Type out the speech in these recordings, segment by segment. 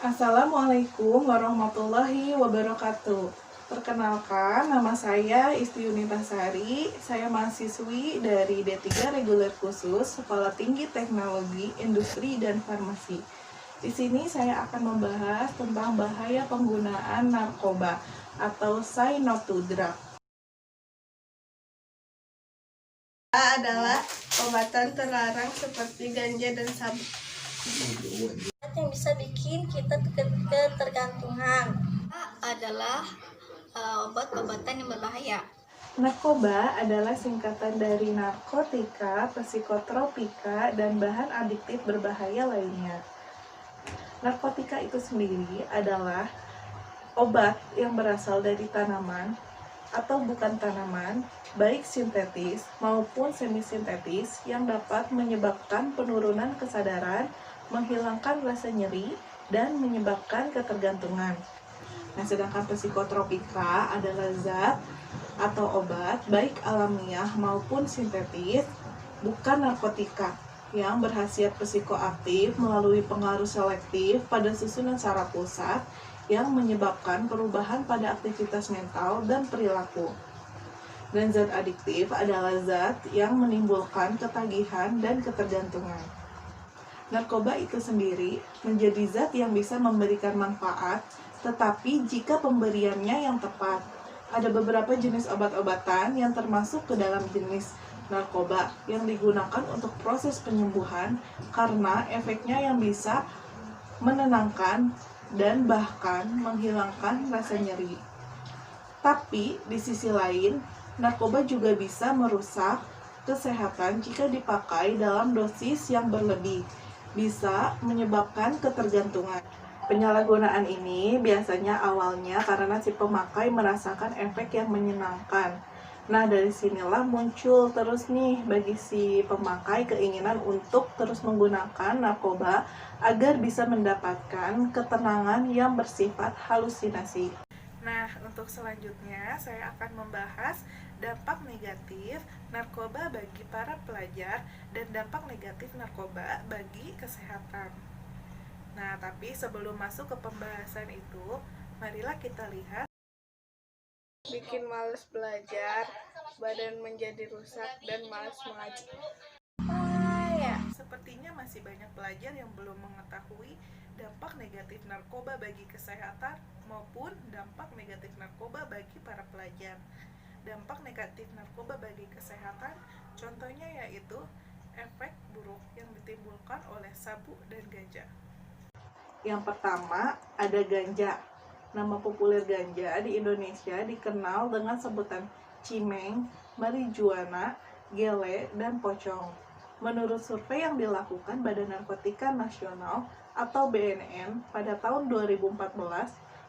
Assalamualaikum warahmatullahi wabarakatuh. Perkenalkan, nama saya Isti Yunitasari. Saya mahasiswi dari D3 Reguler Khusus Sekolah Tinggi Teknologi, Industri, dan Farmasi. Di sini saya akan membahas tentang bahaya penggunaan narkoba atau say no to drug. Adalah obatan terlarang seperti ganja dan sabu yang bisa bikin kita ketergantungan adalah obat-obatan yang berbahaya. Narkoba adalah singkatan dari narkotika, psikotropika, dan bahan adiktif berbahaya lainnya. Narkotika itu sendiri adalah obat yang berasal dari tanaman atau bukan tanaman, baik sintetis maupun semi-sintetis, yang dapat menyebabkan penurunan kesadaran, menghilangkan rasa nyeri, dan menyebabkan ketergantungan. Nah, sedangkan psikotropika adalah zat atau obat baik alamiah maupun sintetis, bukan narkotika, yang berkhasiat psikoaktif melalui pengaruh selektif pada susunan saraf pusat yang menyebabkan perubahan pada aktivitas mental dan perilaku. Dan zat adiktif adalah zat yang menimbulkan ketagihan dan ketergantungan. Narkoba itu sendiri menjadi zat yang bisa memberikan manfaat, tetapi jika pemberiannya yang tepat. Ada beberapa jenis obat-obatan yang termasuk ke dalam jenis narkoba yang digunakan untuk proses penyembuhan karena efeknya yang bisa menenangkan dan bahkan menghilangkan rasa nyeri. Tapi di sisi lain, narkoba juga bisa merusak kesehatan jika dipakai dalam dosis yang berlebih, bisa menyebabkan ketergantungan. Penyalahgunaan ini biasanya awalnya karena si pemakai merasakan efek yang menyenangkan. Nah, dari sinilah muncul terus nih bagi si pemakai keinginan untuk terus menggunakan narkoba agar bisa mendapatkan ketenangan yang bersifat halusinasi. Nah, untuk selanjutnya saya akan membahas dampak negatif narkoba bagi para pelajar dan dampak negatif narkoba bagi kesehatan. Nah, tapi sebelum masuk ke pembahasan itu, marilah kita lihat. Bikin males belajar, badan menjadi rusak, dan malas mengaji. Sepertinya masih banyak pelajar yang belum mengetahui dampak negatif narkoba bagi kesehatan maupun dampak negatif narkoba bagi para pelajar. Dampak negatif narkoba bagi kesehatan contohnya yaitu efek buruk yang ditimbulkan oleh sabu dan ganja. Yang pertama, ada ganja. Nama populer ganja di Indonesia dikenal dengan sebutan cimeng, marijuana, gele, dan pocong. Menurut survei yang dilakukan Badan Narkotika Nasional atau BNN pada tahun 2014,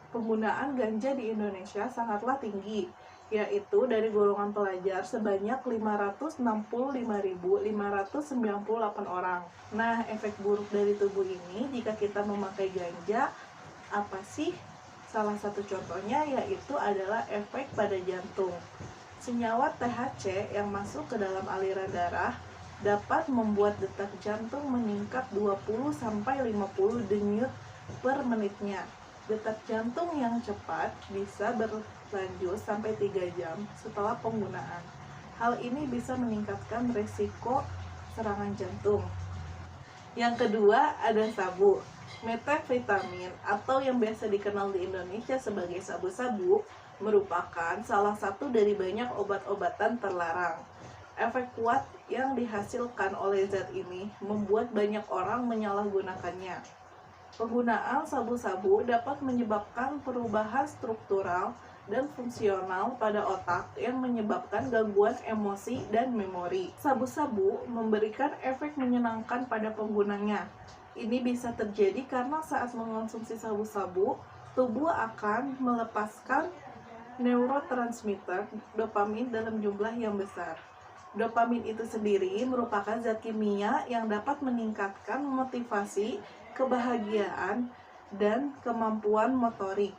penggunaan ganja di Indonesia sangatlah tinggi, yaitu dari golongan pelajar sebanyak 565.598 orang. Nah, efek buruk dari tubuh ini jika kita memakai ganja, apa sih? Salah satu contohnya yaitu adalah efek pada jantung. Senyawa THC yang masuk ke dalam aliran darah dapat membuat detak jantung meningkat 20-50 denyut per menitnya. Detak jantung yang cepat bisa berlanjut sampai 3 jam setelah penggunaan. Hal ini bisa meningkatkan risiko serangan jantung. Yang kedua, ada sabu. Metafetamin atau yang biasa dikenal di Indonesia sebagai sabu-sabu merupakan salah satu dari banyak obat-obatan terlarang. Efek kuat yang dihasilkan oleh zat ini membuat banyak orang menyalahgunakannya. Penggunaan sabu-sabu dapat menyebabkan perubahan struktural dan fungsional pada otak yang menyebabkan gangguan emosi dan memori. Sabu-sabu memberikan efek menyenangkan pada penggunanya. Ini bisa terjadi karena saat mengonsumsi sabu-sabu, tubuh akan melepaskan neurotransmitter dopamin dalam jumlah yang besar. Dopamin itu sendiri merupakan zat kimia yang dapat meningkatkan motivasi, kebahagiaan, dan kemampuan motorik.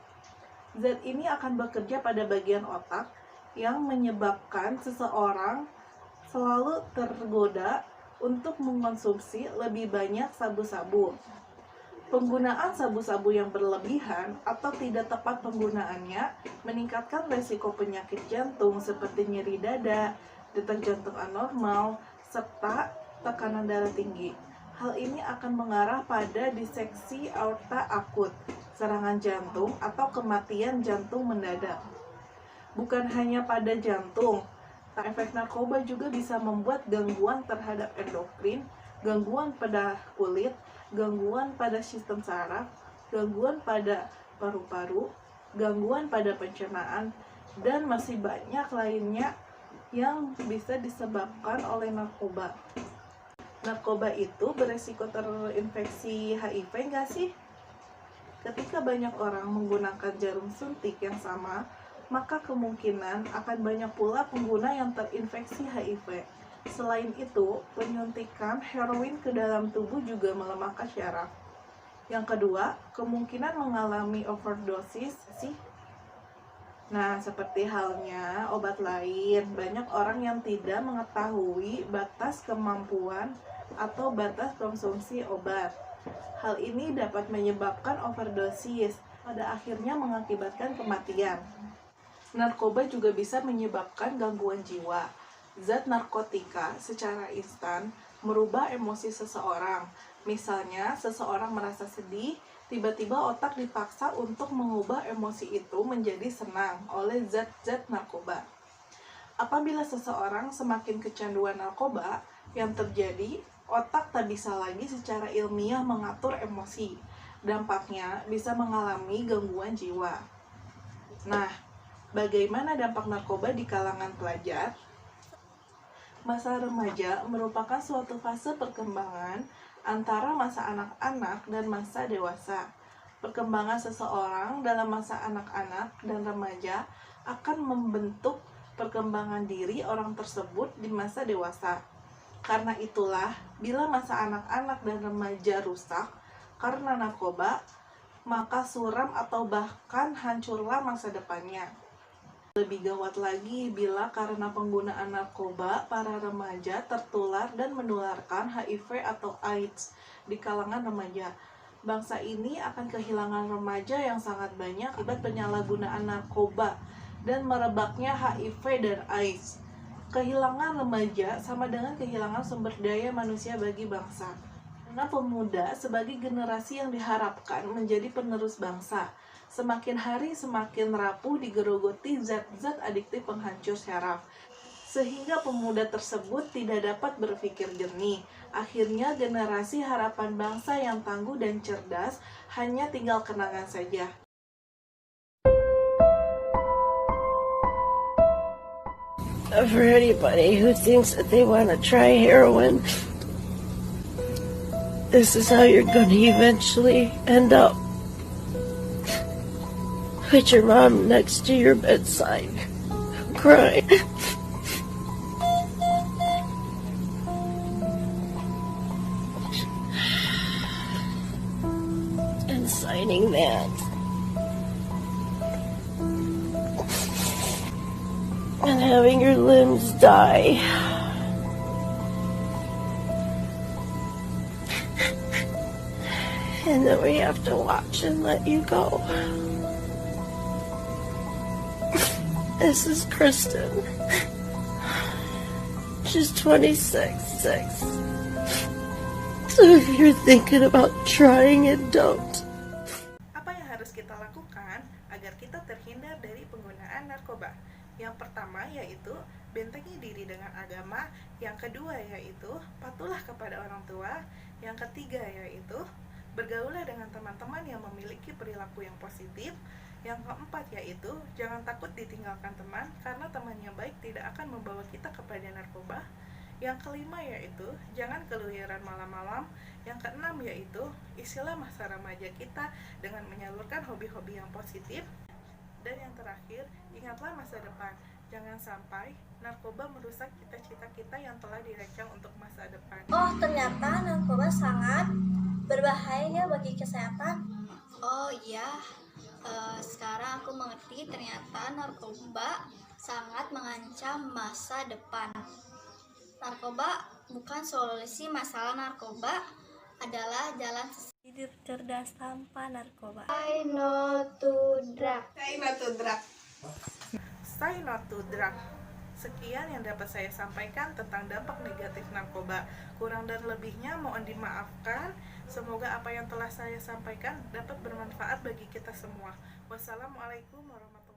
Zat ini akan bekerja pada bagian otak yang menyebabkan seseorang selalu tergoda untuk mengonsumsi lebih banyak sabu-sabu. Penggunaan sabu-sabu yang berlebihan atau tidak tepat penggunaannya meningkatkan resiko penyakit jantung seperti nyeri dada, detak jantung anormal, serta tekanan darah tinggi. Hal ini akan mengarah pada diseksi aorta akut, serangan jantung, atau kematian jantung mendadak. Bukan hanya pada jantung, efek narkoba juga bisa membuat gangguan terhadap endokrin, gangguan pada kulit, gangguan pada sistem saraf, gangguan pada paru-paru, gangguan pada pencernaan, dan masih banyak lainnya yang bisa disebabkan oleh narkoba. Narkoba itu beresiko terinfeksi HIV nggak sih? Ketika banyak orang menggunakan jarum suntik yang sama, maka kemungkinan akan banyak pula pengguna yang terinfeksi HIV. Selain itu, penyuntikan heroin ke dalam tubuh juga melemahkan syaraf. Yang kedua, kemungkinan mengalami overdosis sih. Nah, seperti halnya obat lain, banyak orang yang tidak mengetahui batas kemampuan atau batas konsumsi obat. Hal ini dapat menyebabkan overdosis, pada akhirnya mengakibatkan kematian. Narkoba juga bisa menyebabkan gangguan jiwa. Zat narkotika secara instan merubah emosi seseorang. Misalnya, seseorang merasa sedih, tiba-tiba otak dipaksa untuk mengubah emosi itu menjadi senang oleh zat-zat narkoba. Apabila seseorang semakin kecanduan narkoba, yang terjadi, otak tak bisa lagi secara ilmiah mengatur emosi. Dampaknya bisa mengalami gangguan jiwa. Nah, bagaimana dampak narkoba di kalangan pelajar? Masa remaja merupakan suatu fase perkembangan antara masa anak-anak dan masa dewasa. Perkembangan seseorang dalam masa anak-anak dan remaja akan membentuk perkembangan diri orang tersebut di masa dewasa. Karena itulah, bila masa anak-anak dan remaja rusak karena narkoba, maka suram atau bahkan hancurlah masa depannya. Lebih gawat lagi bila karena penggunaan narkoba, para remaja tertular dan menularkan HIV atau AIDS di kalangan remaja. Bangsa ini akan kehilangan remaja yang sangat banyak akibat penyalahgunaan narkoba dan merebaknya HIV dan AIDS. Kehilangan remaja sama dengan kehilangan sumber daya manusia bagi bangsa. Karena pemuda sebagai generasi yang diharapkan menjadi penerus bangsa, semakin hari semakin rapuh digerogoti zat-zat adiktif penghancur syaraf, sehingga pemuda tersebut tidak dapat berpikir jernih. Akhirnya generasi harapan bangsa yang tangguh dan cerdas hanya tinggal kenangan saja. For anybody who thinks that they want to try heroin, this is how you're going to eventually end up. With your mom next to your bedside, crying. And signing that. And having your limbs die. And then we have to watch and let you go. This is Kristen. She's 26. So if you're thinking about trying it, don't. Apa yang harus kita lakukan agar kita terhindar dari penggunaan narkoba? Yang pertama yaitu bentengi diri dengan agama, yang kedua yaitu patuhlah kepada orang tua, yang ketiga yaitu bergaulah dengan teman-teman yang memiliki perilaku yang positif, yang keempat yaitu jangan takut ditinggalkan teman karena teman yang baik tidak akan membawa kita kepada narkoba, yang kelima yaitu jangan keluyuran malam-malam, yang keenam yaitu isilah masa remaja kita dengan menyalurkan hobi-hobi yang positif, dan yang terakhir, ingatlah masa depan. Jangan sampai narkoba merusak cita-cita kita yang telah dirancang untuk masa depan. Oh, ternyata narkoba sangat berbahaya bagi kesehatan. Oh iya, sekarang aku mengerti ternyata narkoba sangat mengancam masa depan. Narkoba bukan solusi masalah, narkoba adalah jalan. Ini cerdas tanpa narkoba. I know to drug. Say no to drug. Say no to drug. Sekian yang dapat saya sampaikan tentang dampak negatif narkoba. Kurang dan lebihnya mohon dimaafkan. Semoga apa yang telah saya sampaikan dapat bermanfaat bagi kita semua. Wassalamualaikum warahmatullahi wabarakatuh.